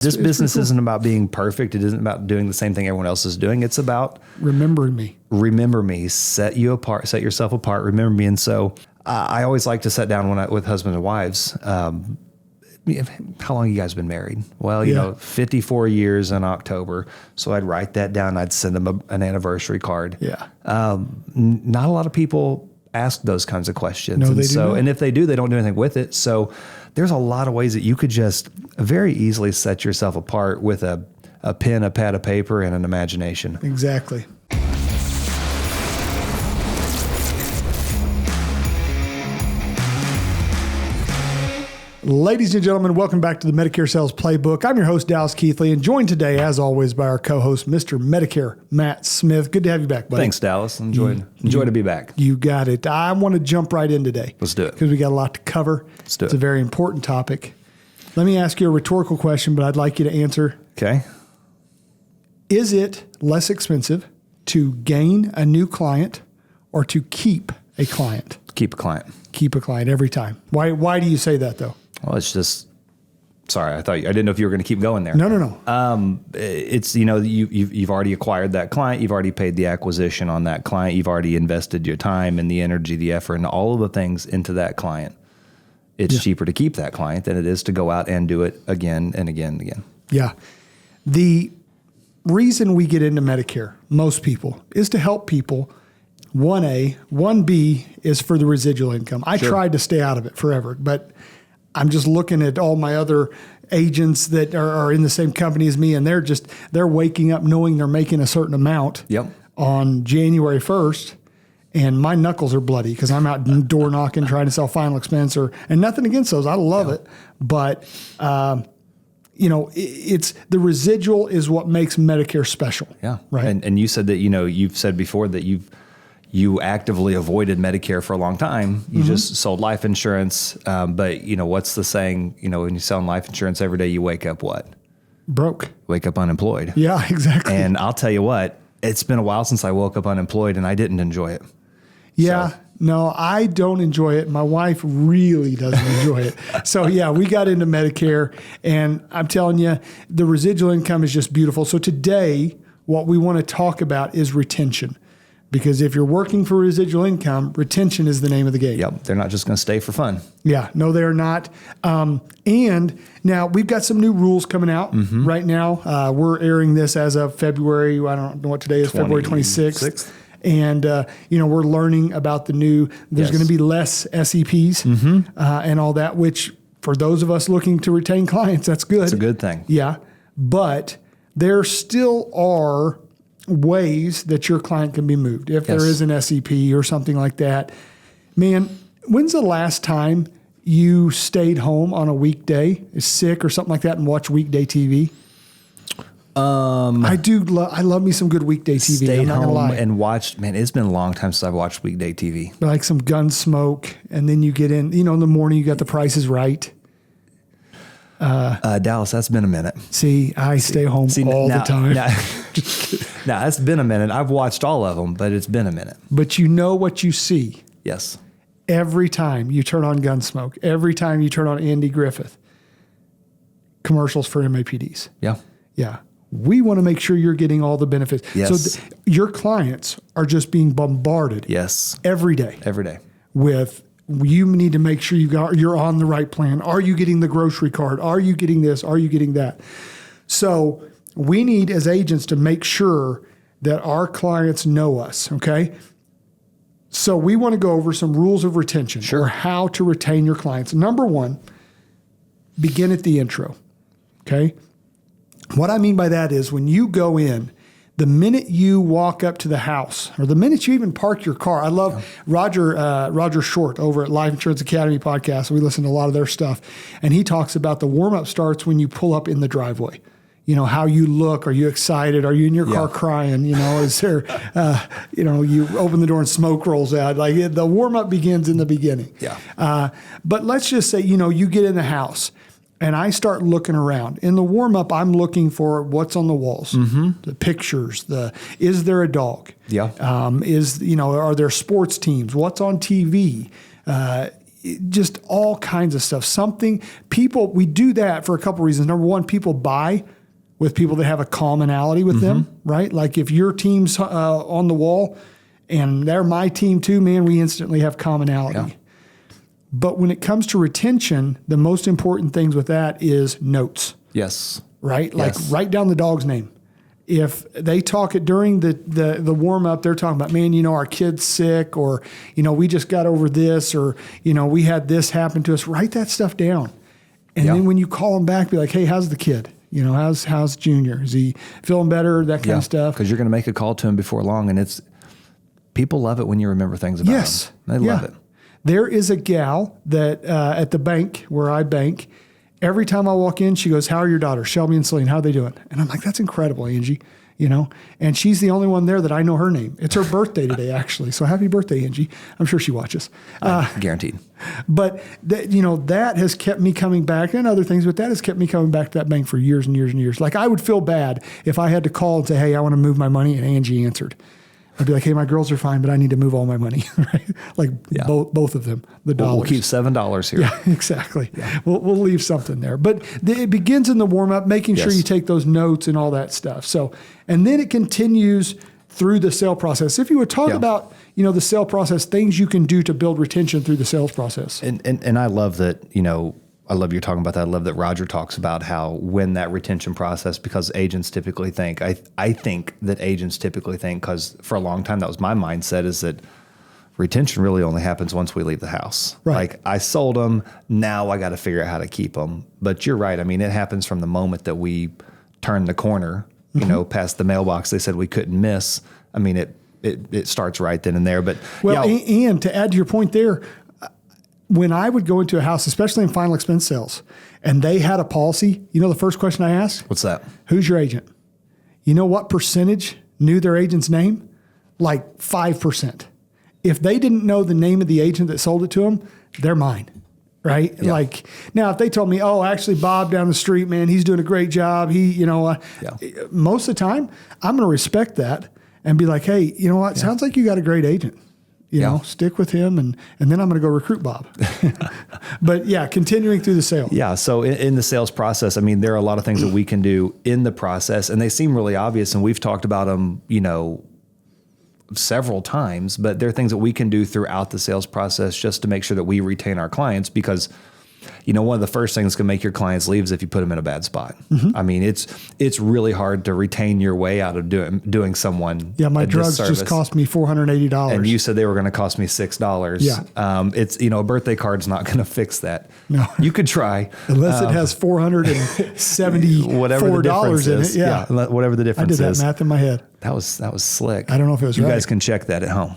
This business isn't about being perfect. It isn't about doing the same thing everyone else is doing. It's about remembering me. Remember me. Set you apart. Set yourself apart. Remember me. And so I always like to sit down with husbands and wives. How long you guys been married? Well, you know, 54 years in October. So I'd write that down. I'd send them an anniversary card. Yeah. Not a lot of people ask those kinds of questions. No, they do not. And if they do, they don't do anything with it. So there's a lot of ways that you could just very easily set yourself apart with a pen, a pad of paper, and an imagination. Exactly. Ladies and gentlemen, welcome back to the Medicare Sales Playbook. I'm your host, Dallas Keithley, and joined today, as always, by our co-host, Mr. Medicare, Matt Smith. Good to have you back, buddy. Thanks, Dallas. Enjoy to be back. You got it. I want to jump right in today. Let's do it. Because we got a lot to cover. Let's do it. It's a very important topic. Let me ask you a rhetorical question, but I'd like you to answer. Okay. Is it less expensive to gain a new client or to keep a client? Keep a client. Keep a client every time. Why do you say that, though? Well, it's just, sorry, I didn't know if you were going to keep going there. No. It's, you've already acquired that client. You've already paid the acquisition on that client. You've already invested your time and the energy, the effort, and all of the things into that client. It's cheaper to keep that client than it is to go out and do it again and again and again. Yeah. The reason we get into Medicare, most people, is to help people. 1A. 1B is for the residual income. I tried to stay out of it forever, but I'm just looking at all my other agents that are in the same company as me, and they're waking up knowing they're making a certain amount on January 1st, and my knuckles are bloody because I'm out door knocking trying to sell final expense, and nothing against those. I love it, but it's the residual is what makes Medicare special. Yeah, right. And you said that you've said before that you actively avoided Medicare for a long time. You just sold life insurance. But what's the saying, when you're selling life insurance every day, you wake up what? Broke. Wake up unemployed. Yeah, exactly. And I'll tell you what, it's been a while since I woke up unemployed and I didn't enjoy it. Yeah. So. No, I don't enjoy it. My wife really doesn't enjoy it. So yeah, we got into Medicare, and I'm telling you, the residual income is just beautiful. So today, what we want to talk about is retention. Because if you're working for residual income, retention is the name of the game. Yep. They're not just going to stay for fun. Yeah. No, they're not. And now we've got some new rules coming out right now. We're airing this as of February. I don't know what today is, February 26th. And, we're learning about there's going to be less SEPs and all that, which for those of us looking to retain clients, that's good. It's a good thing. Yeah. But there still are ways that your client can be moved if there is an SEP or something like that. Man, when's the last time you stayed home on a weekday, sick or something like that, and watched weekday TV? I love me some good weekday TV. Stayed I'm not home gonna lie. and watched. Man, it's been a long time since I've watched weekday TV. Like some Gunsmoke, and then you get in. In the morning you got The Price is Right. Dallas, that's been a minute. See, I stay home all the time. Now, it's been a minute. I've watched all of them, but it's been a minute. But you know what you see. Yes. Every time you turn on Gunsmoke, every time you turn on Andy Griffith, commercials for MAPDs. Yeah. Yeah. We want to make sure you're getting all the benefits. Yes. So your clients are just being bombarded. Yes. Every day. Every day. With, you need to make sure you're on the right plan. Are you getting the grocery card? Are you getting this? Are you getting that? So we need, as agents, to make sure that our clients know us, okay? So we want to go over some rules of retention or how to retain your clients. Number one, begin at the intro, okay? What I mean by that is when you go in, the minute you walk up to the house or the minute you even park your car, I love Roger Short over at Life Insurance Academy podcast. We listen to a lot of their stuff. And he talks about the warm-up starts when you pull up in the driveway. How you look. Are you excited? Are you in your car crying? Is there, you open the door and smoke rolls out. Like the warm-up begins in the beginning. Yeah. But let's just say, you get in the house. And I start looking around. In the warm-up, I'm looking for what's on the walls, the pictures, is there a dog? Yeah. Are there sports teams? What's on TV? just all kinds of stuff. We do that for a couple reasons. Number one, people buy with people that have a commonality with them, right? Like if your team's on the wall and they're my team too, man, we instantly have commonality. Yeah. But when it comes to retention, the most important things with that is notes. Yes. Right? Like write down the dog's name. If they talk it during the warm up, they're talking about, man, our kid's sick, or, we just got over this, or, we had this happen to us. Write that stuff down. And then when you call them back, be like, hey, how's the kid? How's Junior? Is he feeling better? That kind of stuff. Because you're going to make a call to him before long, and people love it when you remember things about them. They love it. There is a gal that at the bank where I bank, every time I walk in, she goes, how are your daughters, Shelby and Celine? How are they doing? And I'm like, that's incredible, Angie. And she's the only one there that I know her name. It's her birthday today, actually. So happy birthday, Angie. I'm sure she watches. Guaranteed. But that has kept me coming back, and other things, but that has kept me coming back to that bank for years and years and years. Like I would feel bad if I had to call and say, hey, I want to move my money, and Angie answered. I'd be like, hey, my girls are fine, but I need to move all my money, right? Like both of them, the dollars. We'll keep $7 here. Yeah, exactly. Yeah. We'll leave something there. But it begins in the warm-up, making sure you take those notes and all that stuff. So, and then it continues through the sale process. If you would talk about, the sale process, things you can do to build retention through the sales process. And I love that, I love you're talking about that. I love that Roger talks about how when that retention process, because agents typically think, I think that agents typically think, because for a long time that was my mindset, is that retention really only happens once we leave the house. Right. Like I sold them, now I got to figure out how to keep them. But you're right. I mean, it happens from the moment that we turn the corner, past the mailbox they said we couldn't miss. I mean, it starts right then and there. But and to add to your point there, when I would go into a house, especially in final expense sales, and they had a policy, the first question I asked? What's that? Who's your agent? You know what percentage knew their agent's name? Like 5%. If they didn't know the name of the agent that sold it to them, they're mine, right? Yeah. Like now, if they told me, oh, actually Bob down the street, man, he's doing a great job. Most of the time, I'm going to respect that and be like, hey, you know what? Sounds like you got a great agent. Stick with him, and then I'm going to go recruit Bob. But continuing through the sale. Yeah. So in the sales process, I mean, there are a lot of things that we can do in the process, and they seem really obvious, and we've talked about them, several times, but there are things that we can do throughout the sales process just to make sure that we retain our clients, because one of the first things that can make your clients leave is if you put them in a bad spot. Mm-hmm. I mean, it's really hard to retain your way out of doing someone. Yeah, my drugs just cost me $480. And you said they were going to cost me $6. Yeah. It's a birthday card's not going to fix that. No. You could try. Unless it has $474 whatever the difference in is. it. Yeah. Whatever the difference is. I did that math in my head. That was slick. I don't know if it was right. You guys can check that at home.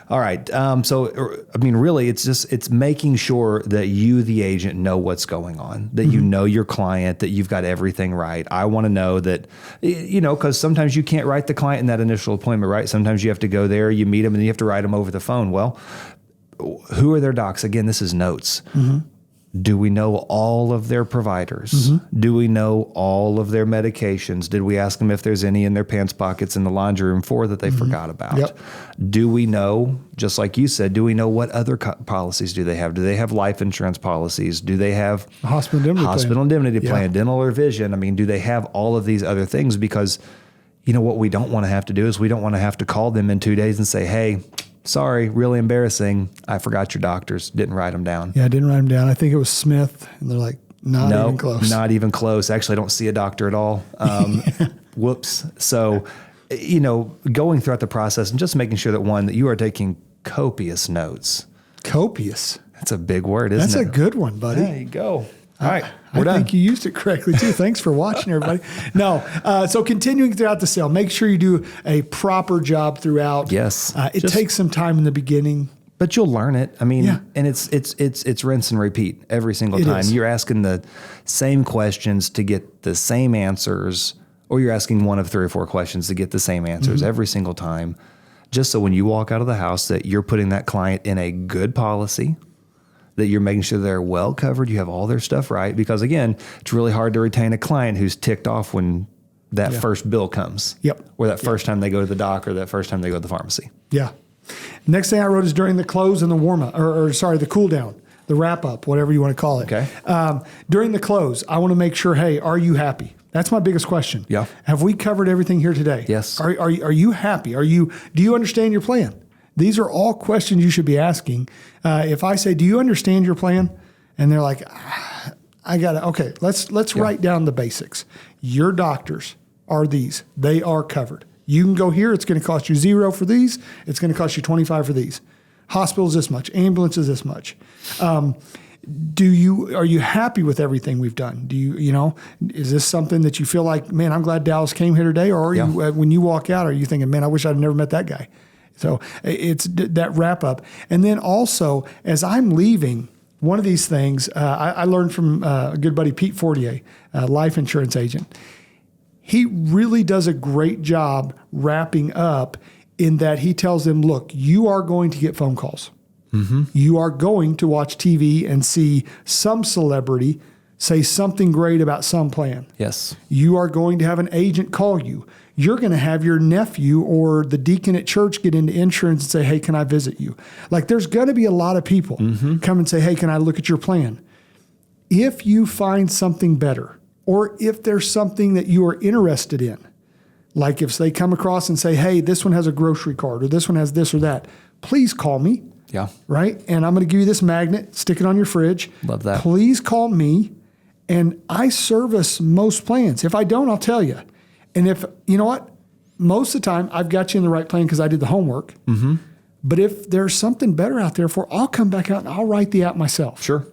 All right. So, I mean, really, it's making sure that you, the agent, know what's going on, that you know your client, that you've got everything right. I want to know that, because sometimes you can't write the client in that initial appointment, right? Sometimes you have to go there, you meet them, and you have to write them over the phone. Well, who are their docs? Again, this is notes. Mm-hmm. Do we know all of their providers? Mm-hmm. Do we know all of their medications? Did we ask them if there's any in their pants pockets in the laundry room that they forgot about? Yep. Do we know, just like you said, do we know what other policies do they have? Do they have life insurance policies? Do they have a hospital indemnity plan, dental or vision? I mean, do they have all of these other things? Because, what we don't want to have to do is we don't want to have to call them in 2 days and say, hey, sorry, really embarrassing. I forgot your doctors. Didn't write them down. Yeah, I didn't write them down. I think it was Smith. And they're like, not even close. Not even close. Actually, I don't see a doctor at all. Whoops. So, going throughout the process and just making sure that you are taking copious notes. Copious? That's a big word, isn't it? That's a good one, buddy. There you go. All right. I think you used it correctly too. Thanks for watching, everybody. So continuing throughout the sale, make sure you do a proper job throughout. Yes. It takes some time in the beginning. But you'll learn it. I mean, and it's rinse and repeat every single time. You're asking the same questions to get the same answers, or you're asking one of 3 or 4 questions to get the same answers every single time. Just so when you walk out of the house that you're putting that client in a good policy, that you're making sure they're well covered, you have all their stuff right. Because again, it's really hard to retain a client who's ticked off when that first bill comes. Yep. Or that first time they go to the doc, or that first time they go to the pharmacy. Yeah. Next thing I wrote is during the close and the warm up, the cool down, the wrap up, whatever you want to call it. Okay. During the close, I want to make sure, hey, are you happy? That's my biggest question. Yeah. Have we covered everything here today? Yes. Are you happy? Do you understand your plan? These are all questions you should be asking. If I say, do you understand your plan? And they're like, I got it. Okay, let's write down the basics. Your doctors are these. They are covered. You can go here. It's going to cost you $0 for these. It's going to cost you $25 for these. Hospitals this much. Ambulance is this much. Are you happy with everything we've done? Is this something that you feel like, man, I'm glad Dallas came here today? Or are you, when you walk out, are you thinking, man, I wish I'd never met that guy? So it's that wrap up. And then also, as I'm leaving, one of these things I learned from a good buddy, Pete Fortier, a life insurance agent. He really does a great job wrapping up in that he tells them, look, you are going to get phone calls. Mm-hmm. You are going to watch TV and see some celebrity say something great about some plan. Yes. You are going to have an agent call you. You're going to have your nephew or the deacon at church get into insurance and say, hey, can I visit you? Like there's going to be a lot of people come and say, hey, can I look at your plan? If you find something better, or if there's something that you are interested in, like if they come across and say, hey, this one has a grocery card or this one has this or that, please call me. Yeah. Right? And I'm going to give you this magnet, stick it on your fridge. Love that. Please call me. And I service most plans. If I don't, I'll tell you. And if, you know what? Most of the time, I've got you in the right plan because I did the homework. Mm-hmm. But if there's something better out there I'll come back out and I'll write the app myself. Sure.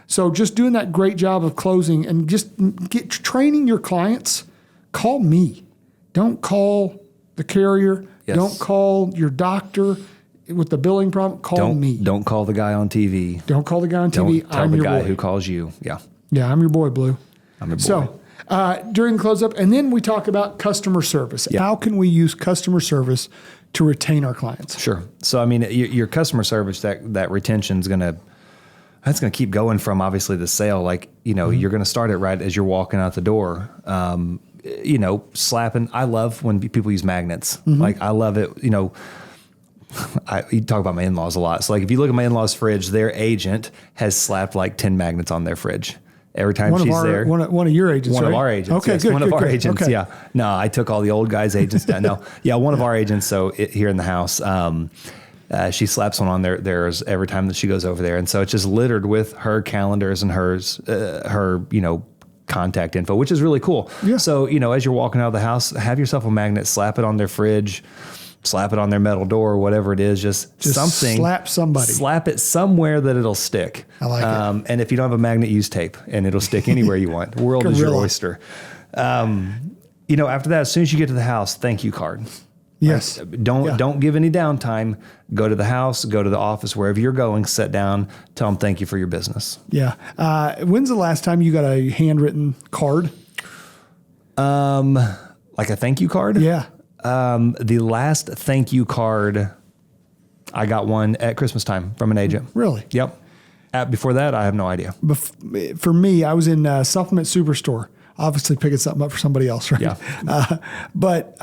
So just doing that great job of closing and just training your clients, call me. Don't call the carrier. Yes. Don't call your doctor with the billing problem. Call me. Don't call the guy on TV. Don't call the guy on TV. Don't tell I'm the your guy boy. who calls you. Yeah. Yeah, I'm your boy, Blue. I'm your boy. So during the close up, and then we talk about customer service. Yeah. How can we use customer service to retain our clients? Sure. So, I mean, your customer service, that retention is that's going to keep going from obviously the sale. Like, you're going to start it right as you're walking out the door. Slapping. I love when people use magnets. Mm-hmm. Like, I love it. You talk about my in-laws a lot. So, like, if you look at my in-laws' fridge, their agent has slapped like 10 magnets on their fridge. Every time she's there. One of your agents, One right? of our agents. Okay, yes, good. One of our good. agents, okay. yeah. No, I took all the old guys' agents down. No, yeah, one of our agents, here in the house, she slaps one on theirs every time that she goes over there. And so it's just littered with her calendars and her contact info, which is really cool. Yeah. So, as you're walking out of the house, have yourself a magnet, slap it on their fridge, slap it on their metal door, whatever it is, just something. Slap somebody. Slap it somewhere that it'll stick. I like it. And if you don't have a magnet, use tape and it'll stick anywhere you want. The world is your oyster. After that, as soon as you get to the house, thank you card. Yes. Right? Don't give any downtime. Go to the house, go to the office, wherever you're going, sit down, tell them thank you for your business. Yeah. When's the last time you got a handwritten card? Like a thank you card? Yeah. The last thank you card, I got one at Christmas time from an agent. Really? Yep. Before that, I have no idea. For me, I was in Supplement Superstore, obviously picking something up for somebody else, right? Yeah. But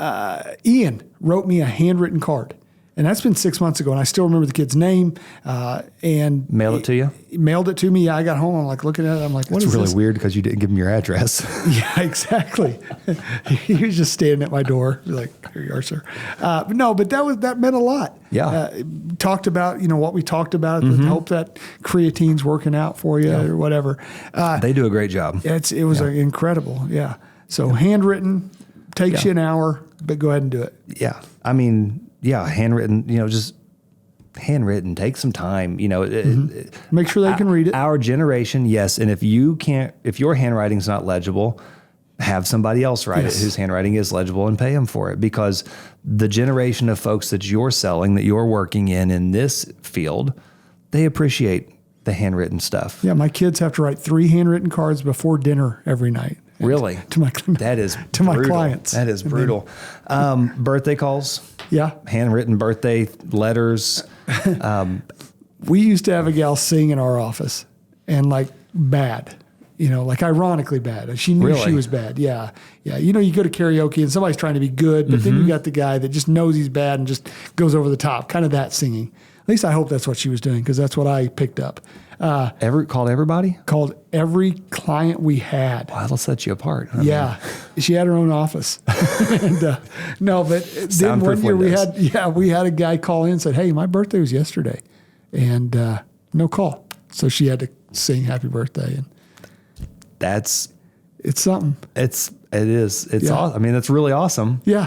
Ian wrote me a handwritten card. And that's been 6 months ago, and I still remember the kid's name. And mailed it to you? Mailed it to me. Yeah, I got home. I'm like looking at it. I'm like, what is this? It's really weird because you didn't give him your address. Yeah, exactly. He was just standing at my door, like, here you are, sir. But that meant a lot. Yeah. Talked about what we talked about. Hope that creatine's working out for you or whatever. They do a great job. It was incredible. Yeah. So handwritten takes you an hour, but go ahead and do it. Yeah. I mean. Yeah, handwritten, just handwritten, take some time, Make sure they can read it. Our generation, yes. And if your handwriting's not legible, have somebody else write it whose handwriting is legible and pay them for it, because the generation of folks that you're selling, that you're working in this field, they appreciate the handwritten stuff. Yeah, my kids have to write 3 handwritten cards before dinner every night. Really? That is to my clients. That is brutal. Birthday calls. Yeah. Handwritten birthday letters. We used to have a gal sing in our office, and bad. like ironically bad. She knew she was bad. Yeah. Yeah. You go to karaoke and somebody's trying to be good, but then you got the guy that just knows he's bad and just goes over the top, kind of that singing. At least I hope that's what she was doing, because that's what I picked up. Called everybody? Called every client we had. Wow, that'll set you apart. She had her own office. And, no, but then one year we had a guy call in and said, "Hey, my birthday was yesterday," and no call, so she had to sing "Happy Birthday," and it's something. It is. It's awesome. I mean, that's really awesome. Yeah.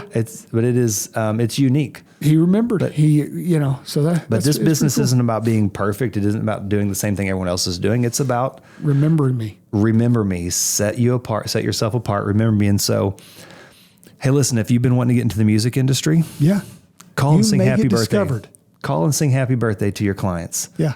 But it is. It's unique. He remembered. But this business isn't about being perfect. It isn't about doing the same thing everyone else is doing. It's about remembering me. Remember me. Set you apart. Set yourself apart. Remember me. And so, hey, listen. If you've been wanting to get into the music industry, call and sing happy birthday. Call and sing happy birthday to your clients. Yeah.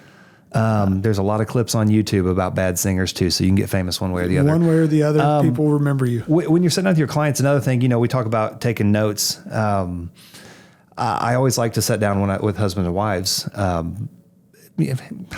There's a lot of clips on YouTube about bad singers too, so you can get famous one way or the other. One way or the other, people remember you. When you're sitting down with your clients, another thing, we talk about taking notes. I always like to sit down with husbands and wives. How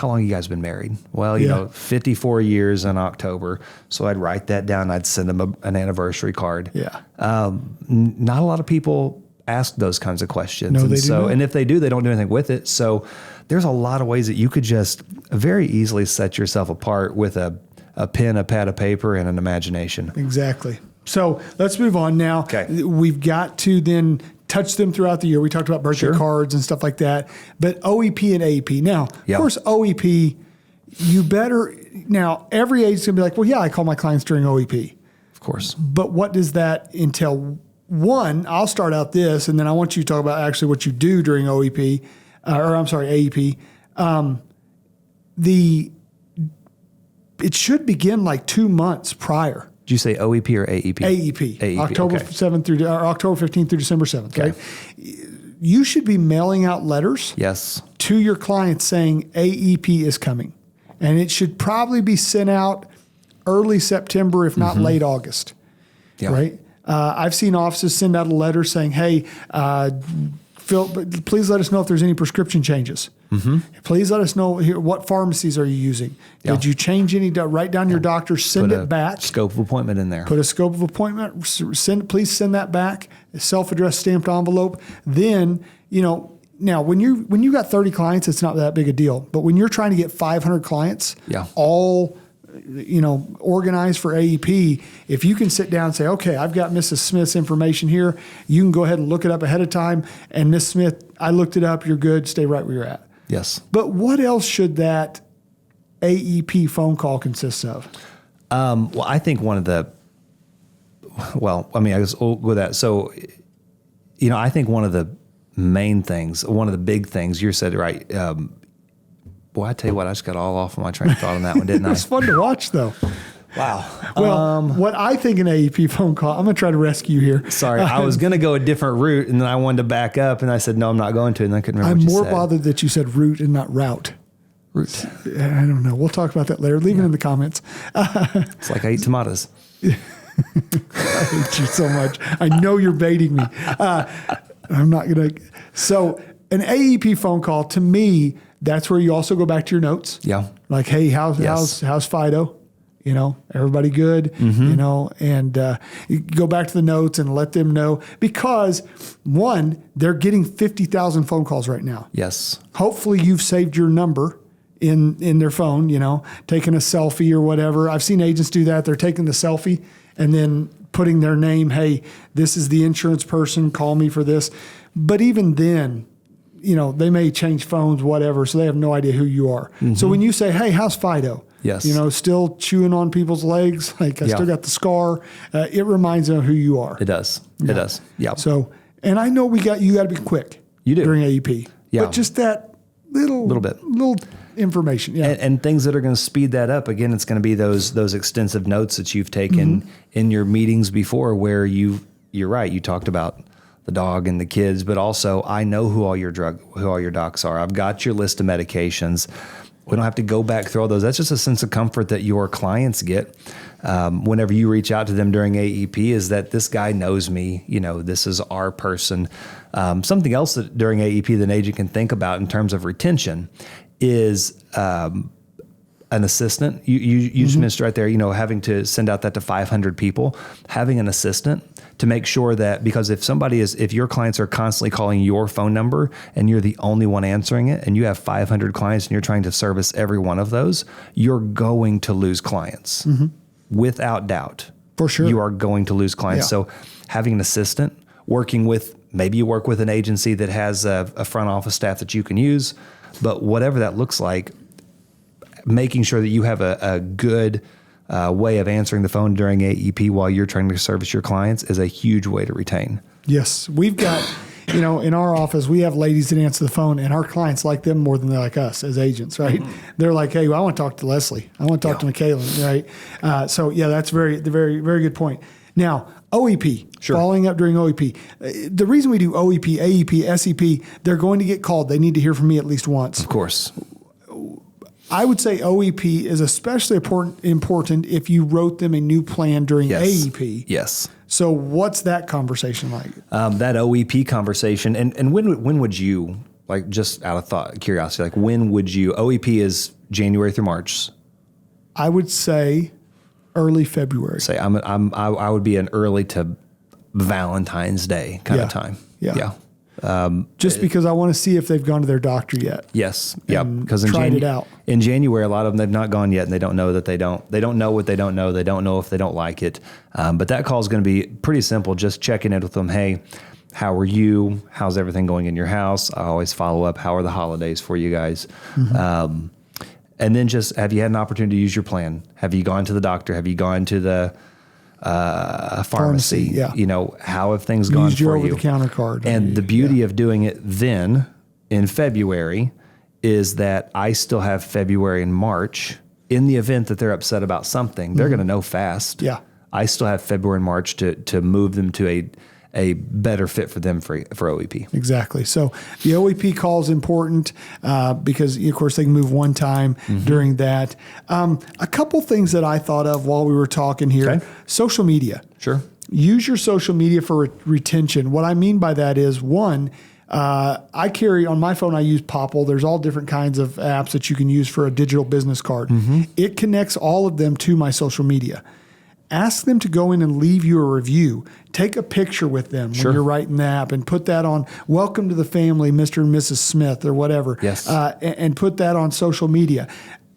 long have you guys been married? Well, 54 years in October. So I'd write that down. I'd send them an anniversary card. Yeah. Not a lot of people ask those kinds of questions. No, they do not. And if they do, they don't do anything with it. So there's a lot of ways that you could just very easily set yourself apart with a pen, a pad of paper, and an imagination. Exactly. So let's move on now. Okay. We've got to then touch them throughout the year. We talked about birthday cards and stuff like that, but OEP and AEP. Now, of course, OEP, now every agent's gonna be like, well, yeah, I call my clients during OEP. Of course. But what does that entail? One, I'll start out this, and then I want you to talk about actually what you do during OEP, AEP. It should begin like 2 months prior. Did you say OEP or AEP? AEP. October 7th October 15th through December 7th, right? You should be mailing out letters to your clients saying AEP is coming. And it should probably be sent out early September, if not late August, right? I've seen offices send out a letter saying, "Hey, Phil, please let us know if there's any prescription changes. Please let us know what pharmacies are you using. Did you change any? Write down your doctor, send it back. Scope of appointment in there. Put a scope of appointment. Please send that back. A self-addressed stamped envelope. Then now when you got 30 clients, it's not that big a deal. But when you're trying to get 500 clients, all organized for AEP, if you can sit down and say, okay, I've got Mrs. Smith's information here, you can go ahead and look it up ahead of time. And Miss Smith, I looked it up. You're good. Stay right where you're at. Yes. But what else should that AEP phone call consist of? I think I guess we'll go with that. So, I think one of the main things, one of the big things, you said it right. Boy, I tell you what, I just got all off of my train of thought on that one, didn't I? It's fun to watch, though. Wow. Well, what I think an AEP phone call, I'm going to try to rescue you here. Sorry, I was going to go a different route, and then I wanted to back up, and I said, no, I'm not going to, and I couldn't remember what you said. I'm more bothered that you said route and not route. Route. I don't know. We'll talk about that later. Leave it in the comments. It's like I eat tomatoes. I hate you so much. I know you're baiting me. I'm not going to. So an AEP phone call, to me, that's where you also go back to your notes. Yeah. Like, hey, how's Fido? Everybody good, and you go back to the notes and let them know, because one, they're getting 50,000 phone calls right now. Yes. Hopefully you've saved your number in their phone, taking a selfie or whatever. I've seen agents do that. They're taking the selfie and then putting their name. Hey, this is the insurance person. Call me for this. But even then, they may change phones, whatever, so they have no idea who you are. So when you say, hey, how's Fido? Yes. Still chewing on people's legs. Like I still got the scar. It reminds them of who you are. It does. It does. Yeah. So, and I know you got to be quick. You do. During AEP. Yeah. But just that little information. Yeah. And things that are going to speed that up. Again, it's going to be those extensive notes that you've taken in your meetings before, where you're right. You talked about the dog and the kids, but also I know who all your docs are. I've got your list of medications. We don't have to go back through all those. That's just a sense of comfort that your clients get whenever you reach out to them during AEP, is that this guy knows me. This is our person. Something else that during AEP that an agent can think about in terms of retention is an assistant. You just mentioned right there, having to send out that to 500 people, having an assistant to make sure that, because if your clients are constantly calling your phone number and you're the only one answering it, and you have 500 clients and you're trying to service every one of those, you're going to lose clients without doubt. For sure. You are going to lose clients. Yeah. So having an assistant, maybe you work with an agency that has a front office staff that you can use, but whatever that looks like, making sure that you have a good way of answering the phone during AEP while you're trying to service your clients is a huge way to retain. Yes. We've got, in our office, we have ladies that answer the phone, and our clients like them more than they like us as agents, right? They're like, hey, well, I want to talk to Leslie. I want to talk to Michaela, right? So, that's very, very, very good point. Now, OEP, following up during OEP. The reason we do OEP, AEP, SEP, they're going to get called. They need to hear from me at least once. Of course. I would say OEP is especially important if you wrote them a new plan during AEP. Yes. So what's that conversation like? That OEP conversation, and when would you, like, just out of curiosity, like when would you? OEP is January through March. I would say early February. I would be an early to Valentine's Day kind of time. Yeah. Just because I want to see if they've gone to their doctor yet. Yes. Yeah. Because in January, a lot of them, they've not gone yet, and they don't know that they don't know what they don't know. They don't know if they don't like it. But that call is going to be pretty simple. Just checking in with them. Hey, how are you? How's everything going in your house? I always follow up. How are the holidays for you guys? And then just, have you had an opportunity to use your plan? Have you gone to the doctor? Have you gone to the pharmacy? Yeah. How have things gone used your for you? over-the-counter card. And the beauty of doing it then in February is that I still have February and March. In the event that they're upset about something, they're going to know fast. Yeah. I still have February and March to move them to a better fit for them for OEP. Exactly. So the OEP call is important because, of course, they can move one time during that. A couple things that I thought of while we were talking here. Okay. Social media. Sure. Use your social media for retention. What I mean by that is, one, I carry on my phone, I use Popple. There's all different kinds of apps that you can use for a digital business card. It connects all of them to my social media. Ask them to go in and leave you a review. Take a picture with them when you're writing the app and put that on, welcome to the family, Mr. and Mrs. Smith, or whatever. Yes. And put that on social media.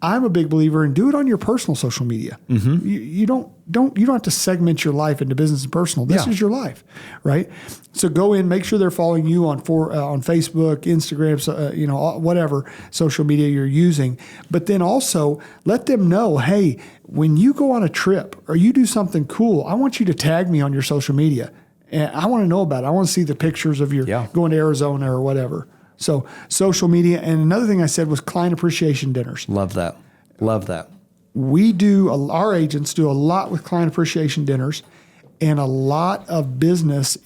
I'm a big believer in do it on your personal social media. You don't have to segment your life into business and personal. This is your life, right? So go in, make sure they're following you on Facebook, Instagram, whatever social media you're using. But then also let them know, hey, when you go on a trip or you do something cool, I want you to tag me on your social media, and I want to know about it. I want to see the pictures of your going to Arizona or whatever. So social media. And another thing I said was client appreciation dinners. Love that. Our agents do a lot with client appreciation dinners, and a lot of business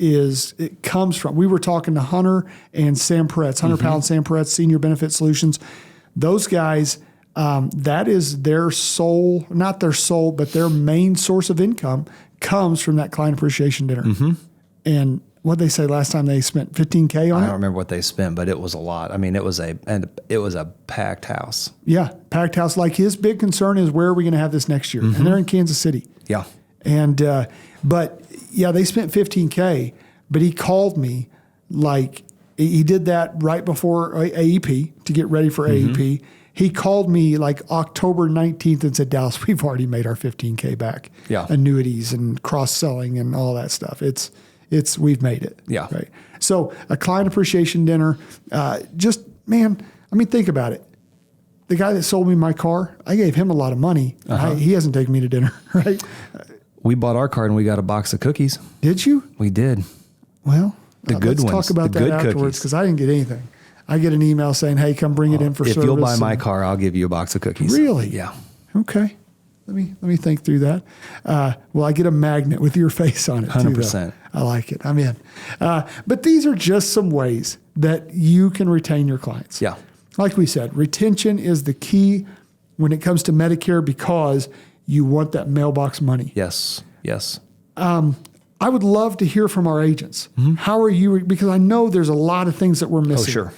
comes from, we were talking to Hunter and Sam Peretz, Hunter Powell and Sam Peretz, Senior Benefit Solutions. Those guys, that is their sole, not their sole, but their main source of income comes from that client appreciation dinner. And what they say last time they spent $15K on it? I don't remember what they spent, but it was a lot. I mean, it was a packed house. Yeah, packed house. Like, his big concern is, where are we going to have this next year? And they're in Kansas City. Yeah. And but they spent $15K. But he called me, like, he did that right before AEP to get ready for AEP. He called me like October 19th and said, Dallas, we've already made our $15K back. Yeah. Annuities and cross-selling and all that stuff. We've made it. Yeah. Right. So a client appreciation dinner, think about it. The guy that sold me my car, I gave him a lot of money. He hasn't taken me to dinner, right? We bought our car and we got a box of cookies. Did you? We did. Well, let's talk about that afterwards, because I didn't get anything. I get an email saying, hey, come bring it in for service. If you'll buy my car, I'll give you a box of cookies. Really? Yeah. Okay. Let me think through that. I get a magnet with your face on it 100%. too. I like it. I'm in. But these are just some ways that you can retain your clients. Yeah. Like we said, retention is the key when it comes to Medicare, because you want that mailbox money. Yes. I would love to hear from our agents. How are you? Because I know there's a lot of things that we're missing. Oh, sure.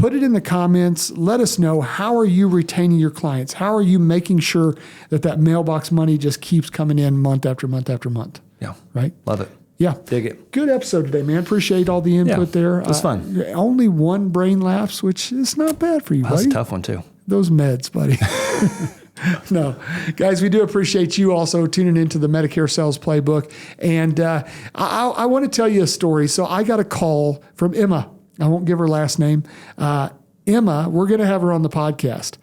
put it in the comments. Let us know, how are you retaining your clients? How are you making sure that mailbox money just keeps coming in month after month after month? Yeah. Right? Love it. Yeah. Dig it. Good episode today, man. Appreciate all the input there. It was fun. Only one brain lapse, which is not bad for you, buddy. That's a tough one, too. Those meds, buddy. No. Guys, we do appreciate you also tuning into the Medicare Sales Playbook. And I want to tell you a story. So I got a call from Emma. I won't give her last name. Emma, we're going to have her on the podcast.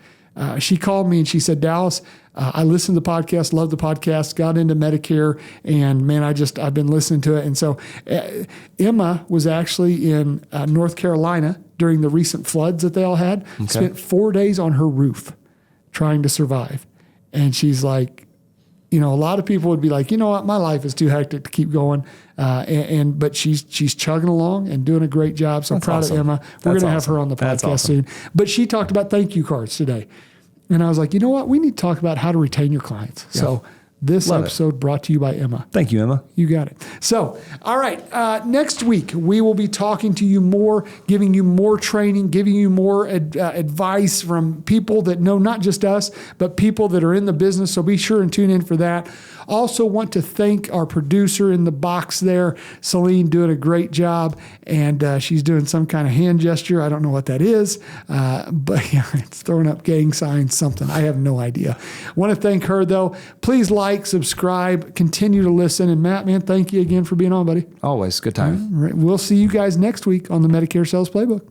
She called me and she said, Dallas, I listened to the podcast, loved the podcast, got into Medicare, and man, I've been listening to it. And so Emma was actually in North Carolina during the recent floods that they all had, spent 4 days on her roof trying to survive. And she's like, a lot of people would be like, you know what, my life is too hectic to keep going. But she's chugging along and doing a great job. So proud of Emma. We're going to have her on the podcast soon. But she talked about thank you cards today. And I was like, you know what? We need to talk about how to retain your clients. Yeah. So this episode brought to you by Emma. Thank you, Emma. You got it. So, all right. Next week, we will be talking to you more, giving you more training, giving you more advice from people that know not just us, but people that are in the business. So be sure and tune in for that. Also want to thank our producer in the box there, Celine, doing a great job. And she's doing some kind of hand gesture. I don't know what that is, but yeah, it's throwing up gang signs, something. I have no idea. Want to thank her, though. Please like, subscribe, continue to listen. And Matt, man, thank you again for being on, buddy. Always. Good time. All right. We'll see you guys next week on the Medicare Sales Playbook.